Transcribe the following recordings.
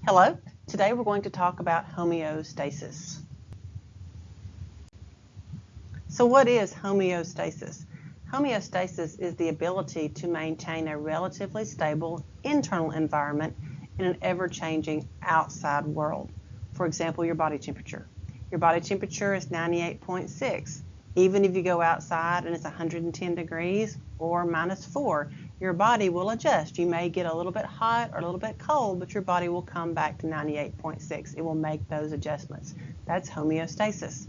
Hello, today we're going to talk about homeostasis. So what is homeostasis? Homeostasis is the ability to maintain a relatively stable internal environment in an ever-changing outside world. For example, your body temperature. Your body temperature is 98.6. Even if you go outside and it's 110 degrees or -4, your body will adjust. You may get a little bit hot or a little bit cold, but your body will come back to 98.6. It will make those adjustments. That's homeostasis.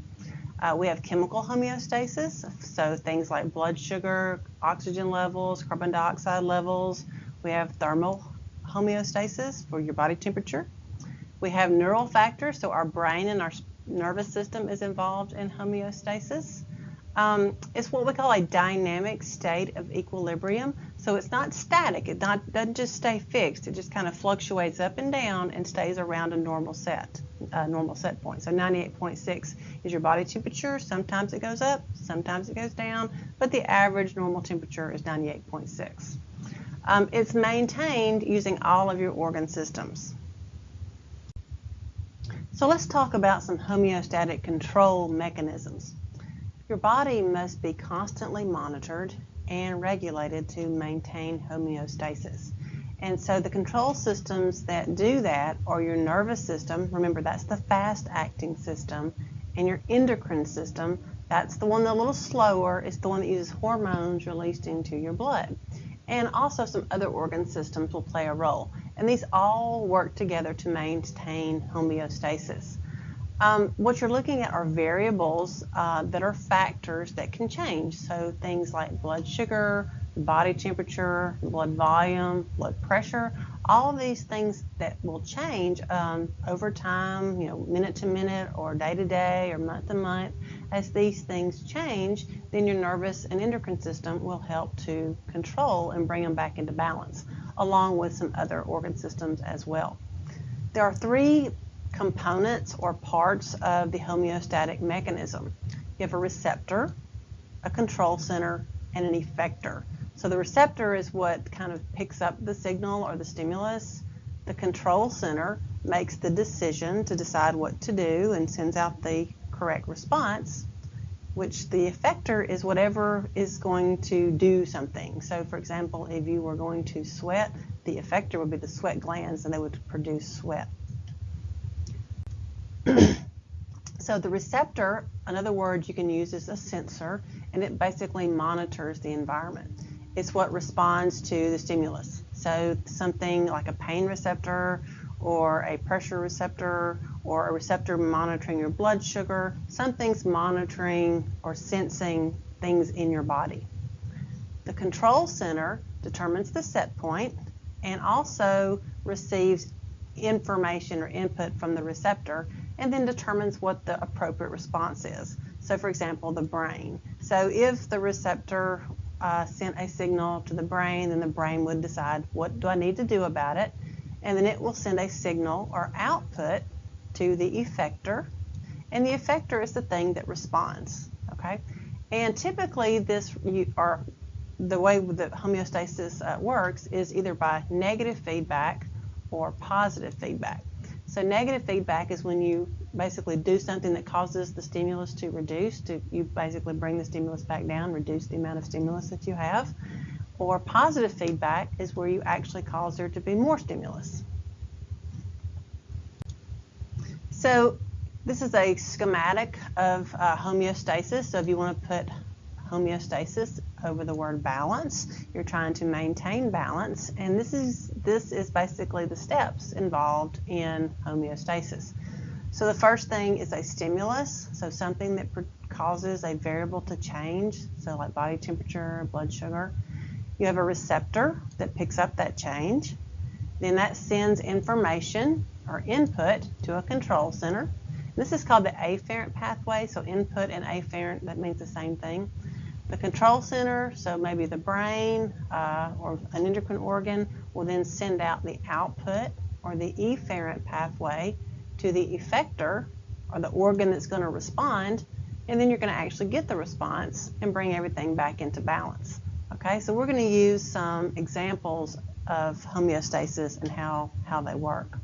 We have chemical homeostasis, so things like blood sugar, oxygen levels, carbon dioxide levels. We have thermal homeostasis for your body temperature. We have neural factors, so our brain and our nervous system is involved in homeostasis. It's what we call a dynamic state of equilibrium. So it's not static. It doesn't just stay fixed. It just kind of fluctuates up and down and stays around a normal set point. So 98.6 is your body temperature. Sometimes it goes up, sometimes it goes down, but the average normal temperature is 98.6. It's maintained using all of your organ systems. So let's talk about some homeostatic control mechanisms. Your body must be constantly monitored and regulated to maintain homeostasis. And so the control systems that do that are your nervous system. Remember, that's the fast-acting system. And your endocrine system, that's the one that's a little slower. It's the one that uses hormones released into your blood. And also some other organ systems will play a role. And these all work together to maintain homeostasis. What you're looking at are variables that are factors that can change. So things like blood sugar, body temperature, blood volume, blood pressure, all of these things that will change over time, minute to minute or day to day or month to month. As these things change, then your nervous and endocrine system will help to control and bring them back into balance, along with some other organ systems as well. There are three components or parts of the homeostatic mechanism. You have a receptor, a control center, and an effector. So the receptor is what kind of picks up the signal or the stimulus. The control center makes the decision to decide what to do and sends out the correct response, which the effector is whatever is going to do something. So for example, if you were going to sweat, the effector would be the sweat glands and they would produce sweat. So the receptor, another word you can use, is a sensor, and it basically monitors the environment. It's what responds to the stimulus. So something like a pain receptor or a pressure receptor or a receptor monitoring your blood sugar, something's monitoring or sensing things in your body. The control center determines the set point and also receives information or input from the receptor and then determines what the appropriate response is. So for example, the brain. So if the receptor sent a signal to the brain, then the brain would decide, what do I need to do about it? And then it will send a signal or output to the effector, and the effector is the thing that responds, okay? And typically the way that homeostasis works is either by negative feedback or positive feedback. So negative feedback is when you basically do something that causes the stimulus to reduce, you basically bring the stimulus back down, reduce the amount of stimulus that you have. Or positive feedback is where you actually cause there to be more stimulus. So this is a schematic of homeostasis. So if you want to put homeostasis over the word balance, you're trying to maintain balance, and this is basically the steps involved in homeostasis. So the first thing is a stimulus, so something that causes a variable to change, so like body temperature, blood sugar. You have a receptor that picks up that change. Then that sends information or input to a control center. This is called the afferent pathway, so input and afferent, that means the same thing. The control center, so maybe the brain or an endocrine organ, will then send out the output or the efferent pathway to the effector or the organ that's going to respond, and then you're going to actually get the response and bring everything back into balance. Okay, so we're going to use some examples of homeostasis and how they work.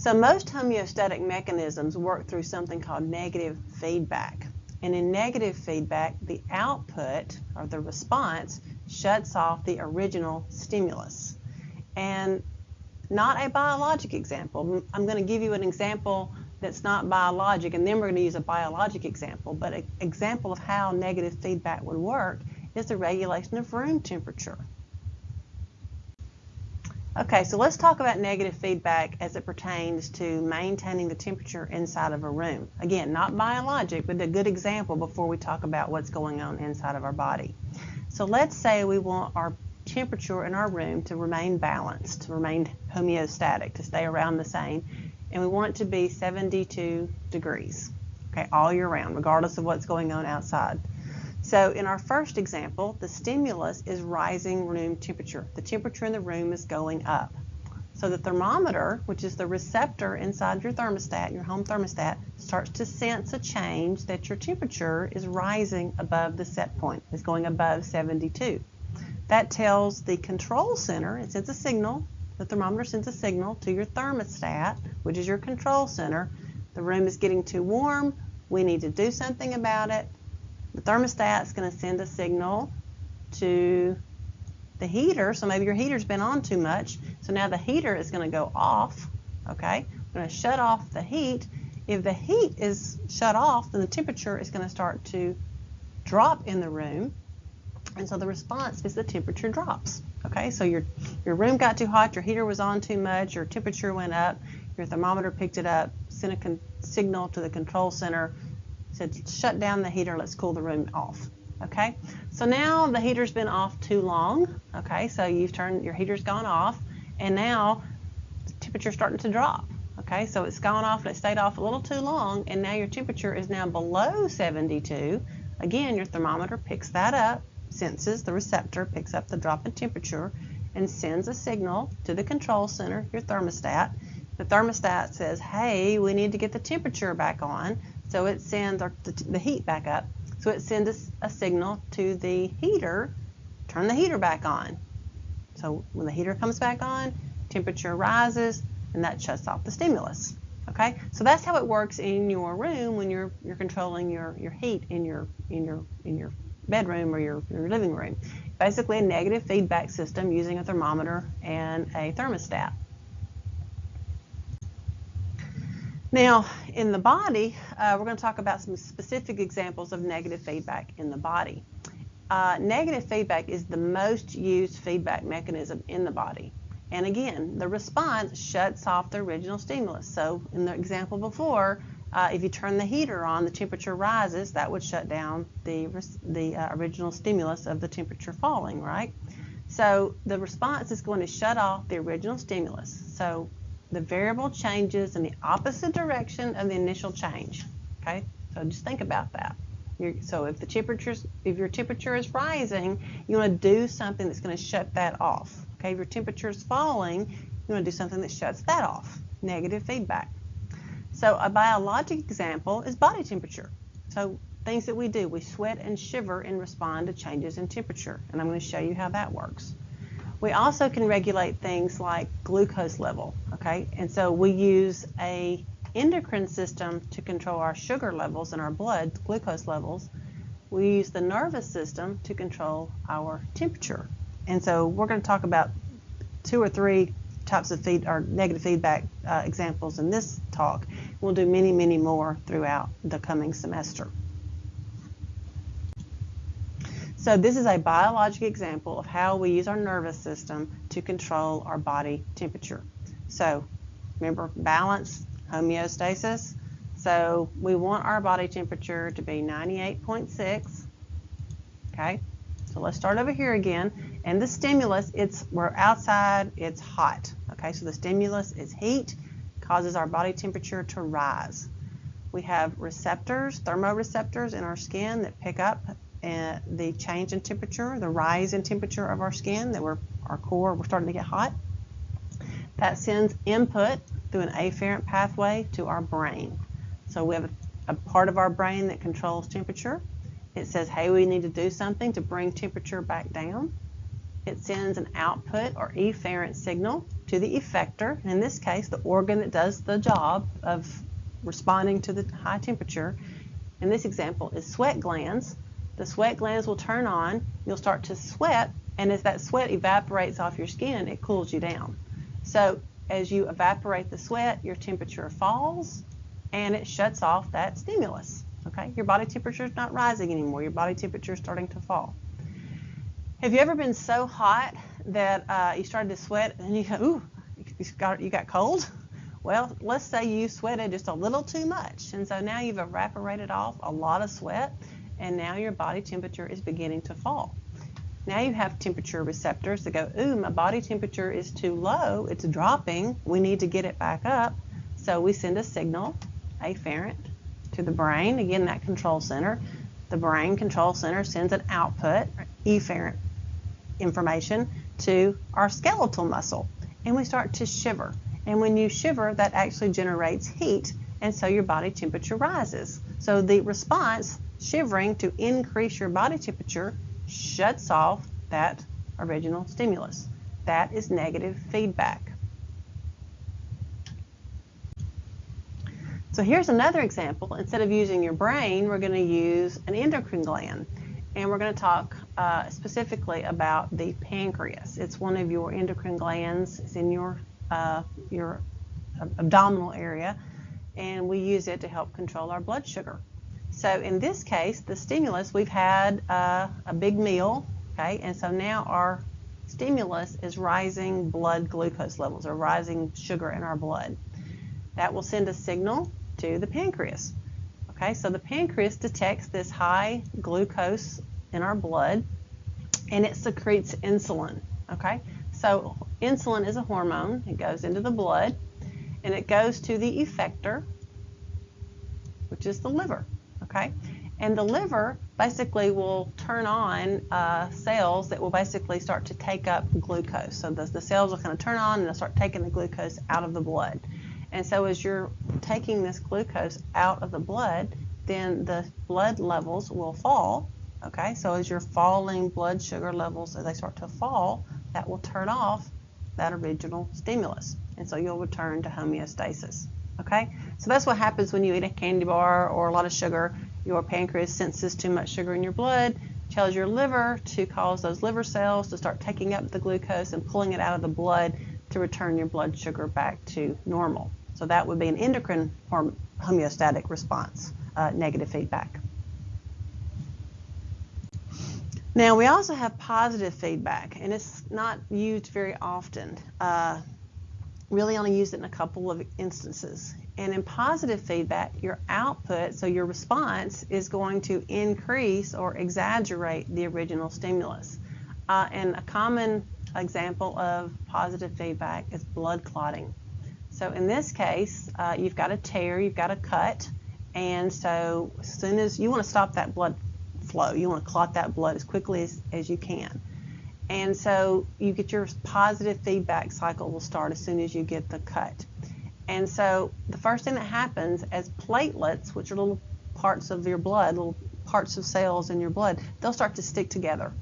So most homeostatic mechanisms work through something called negative feedback. And in negative feedback, the output, or the response, shuts off the original stimulus. And not a biologic example. I'm going to give you an example that's not biologic, and then we're going to use a biologic example. But an example of how negative feedback would work is the regulation of room temperature. Okay, so let's talk about negative feedback as it pertains to maintaining the temperature inside of a room. Again, not biologic, but a good example before we talk about what's going on inside of our body. So let's say we want our temperature in our room to remain balanced, to remain homeostatic, to stay around the same, and we want it to be 72 degrees, okay, all year round, regardless of what's going on outside. So in our first example, the stimulus is rising room temperature. The temperature in the room is going up. So the thermometer, which is the receptor inside your thermostat, your home thermostat, starts to sense a change that your temperature is rising above the set point. It's going above 72. That tells the control center, it sends a signal, the thermometer sends a signal to your thermostat, which is your control center. The room is getting too warm. We need to do something about it. The thermostat is going to send a signal to the heater. So maybe your heater's been on too much. So now the heater is going to go off. Okay, we're going to shut off the heat. If the heat is shut off, then the temperature is going to start to drop in the room. And so the response is the temperature drops. Okay, so your room got too hot, your heater was on too much, your temperature went up, your thermometer picked it up, sent a signal to the control center, said shut down the heater, let's cool the room off. Okay, so now the heater's been off too long. Okay, so your heater's gone off, and now the temperature's starting to drop. Okay, so it's gone off and it stayed off a little too long, and now your temperature is now below 72. Again, your thermometer picks that up, senses the receptor, picks up the drop in temperature, and sends a signal to the control center, your thermostat. The thermostat says, hey, we need to get the temperature back on, so it sends the heat back up. So it sends a signal to the heater, turn the heater back on. So when the heater comes back on, temperature rises, and that shuts off the stimulus. Okay, so that's how it works in your room when you're controlling your heat in your bedroom or your living room. Basically a negative feedback system using a thermometer and a thermostat. Now, in the body, we're going to talk about some specific examples of negative feedback in the body. Negative feedback is the most used feedback mechanism in the body. And again, the response shuts off the original stimulus. So in the example before, if you turn the heater on, the temperature rises. That would shut down the original stimulus of the temperature falling, right? So the response is going to shut off the original stimulus. So the variable changes in the opposite direction of the initial change. Okay, so just think about that. So if your temperature is rising, you want to do something that's going to shut that off. Okay, if your temperature is falling, you want to do something that shuts that off. Negative feedback. So a biologic example is body temperature. So things that we do, we sweat and shiver and respond to changes in temperature, and I'm going to show you how that works. We also can regulate things like glucose level, okay? And so we use a endocrine system to control our sugar levels in our blood, glucose levels. We use the nervous system to control our temperature. And so we're going to talk about 2 or 3 types of negative feedback examples in this talk. We'll do many, many more throughout the coming semester. So this is a biologic example of how we use our nervous system to control our body temperature. So remember, balance, homeostasis. So we want our body temperature to be 98.6. Okay, so let's start over here again. And the stimulus, we're outside, it's hot. Okay, so the stimulus is heat, causes our body temperature to rise. We have receptors, thermoreceptors in our skin that pick up the change in temperature, the rise in temperature of our skin, that we're starting to get hot. That sends input through an afferent pathway to our brain. So we have a part of our brain that controls temperature. It says, hey, we need to do something to bring temperature back down. It sends an output or efferent signal to to the effector, in this case the organ that does the job of responding to the high temperature. In this example is sweat glands. The sweat glands will turn on, you'll start to sweat, and as that sweat evaporates off your skin, it cools you down. So as you evaporate the sweat, your temperature falls and it shuts off that stimulus. Okay, your body temperature is not rising anymore, your body temperature is starting to fall. Have you ever been so hot that you started to sweat and you go, ooh, you got cold? Well, let's say you sweated just a little too much, and so now you've evaporated off a lot of sweat, and now your body temperature is beginning to fall. Now you have temperature receptors that go, ooh, my body temperature is too low, it's dropping, we need to get it back up. So we send a signal, afferent, to the brain, again that control center. The brain control center sends an output, efferent information, to our skeletal muscle, and we start to shiver. And when you shiver, that actually generates heat, and so your body temperature rises. So the response, shivering to increase your body temperature, shuts off that original stimulus. That is negative feedback. So here's another example. Instead of using your brain, we're going to use an endocrine gland. And we're going to talk specifically about the pancreas. It's one of your endocrine glands. It's in your abdominal area, and we use it to help control our blood sugar. So in this case, the stimulus, we've had a big meal, okay, and so now our stimulus is rising blood glucose levels, or rising sugar in our blood. That will send a signal to the pancreas. Okay, so the pancreas detects this high glucose in our blood, and it secretes insulin. Okay, so insulin is a hormone. It goes into the blood, and it goes to the effector, which is the liver. Okay, and the liver basically will turn on cells that will basically start to take up glucose. So the cells will kind of turn on and they'll start taking the glucose out of the blood. And so as you're taking this glucose out of the blood, then the blood levels will fall. Okay, so as you're falling blood sugar levels, as they start to fall, that will turn off that original stimulus. And so you'll return to homeostasis. Okay, so that's what happens when you eat a candy bar or a lot of sugar. Your pancreas senses too much sugar in your blood, tells your liver to cause those liver cells to start taking up the glucose and pulling it out of the blood to return your blood sugar back to normal. So that would be an endocrine homeostatic response, negative feedback. Now we also have positive feedback, and it's not used very often. Really only used it in a couple of instances. And in positive feedback, your output, so your response, is going to increase or exaggerate the original stimulus. And a common example of positive feedback is blood clotting. So in this case, you've got a tear, you've got a cut, and so as soon as you want to stop that blood flow, you want to clot that blood as quickly as you can. And so you get your positive feedback cycle will start as soon as you get the cut. And so the first thing that happens as platelets, which are little parts of your blood, little parts of cells in your blood, they'll start to stick together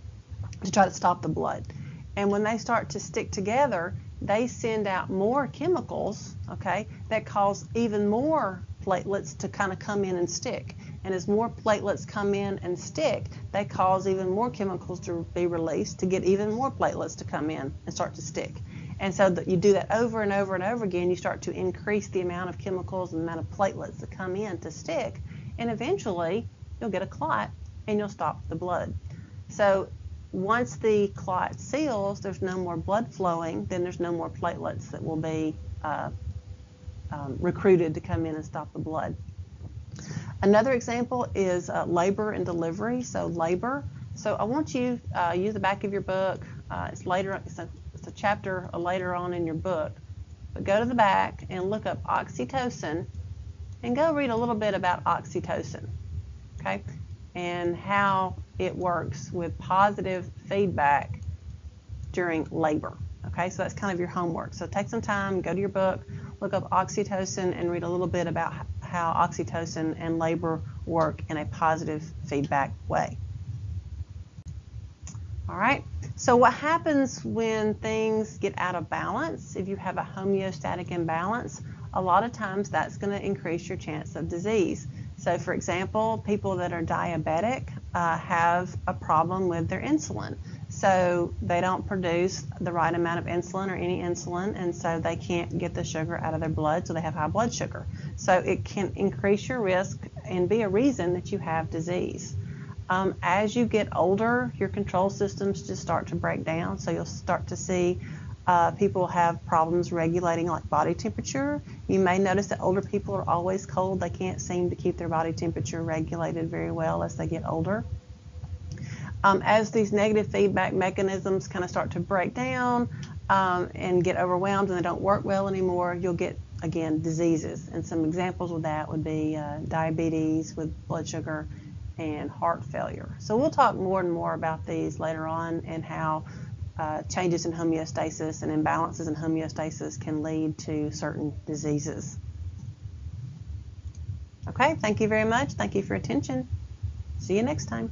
to try to stop the blood. And when they start to stick together, they send out more chemicals, okay, that cause even more platelets to kind of come in and stick. And as more platelets come in and stick, they cause even more chemicals to be released to get even more platelets to come in and start to stick. And so that you do that over and over and over again, you start to increase the amount of chemicals and the amount of platelets that come in to stick, and eventually you'll get a clot and you'll stop the blood. So once the clot seals, there's no more blood flowing, then there's no more platelets that will be recruited to come in and stop the blood. Another example is labor and delivery. So labor. So I want you use the back of your book. It's a chapter later on in your book. But go to the back and look up oxytocin, and go read a little bit about oxytocin, okay, and how it works with positive feedback during labor. Okay, so that's kind of your homework. So take some time, go to your book, look up oxytocin, and read a little bit about how oxytocin and labor work in a positive feedback way. All right, So what happens when things get out of balance, if you have a homeostatic imbalance, a lot of times that's going to increase your chance of disease. So for example, people that are diabetic have a problem with their insulin. So they don't produce the right amount of insulin or any insulin, and so they can't get the sugar out of their blood, so they have high blood sugar. So it can increase your risk and be a reason that you have disease. As you get older, your control systems just start to break down, so you'll start to see people have problems regulating like body temperature. You may notice that older people are always cold. They can't seem to keep their body temperature regulated very well as they get older. As these negative feedback mechanisms kind of start to break down and get overwhelmed and they don't work well anymore, you'll get, again, diseases. And some examples of that would be diabetes with blood sugar and heart failure. So we'll talk more and more about these later on and how changes in homeostasis and imbalances in homeostasis can lead to certain diseases. Okay, thank you very much. Thank you for your attention. See you next time.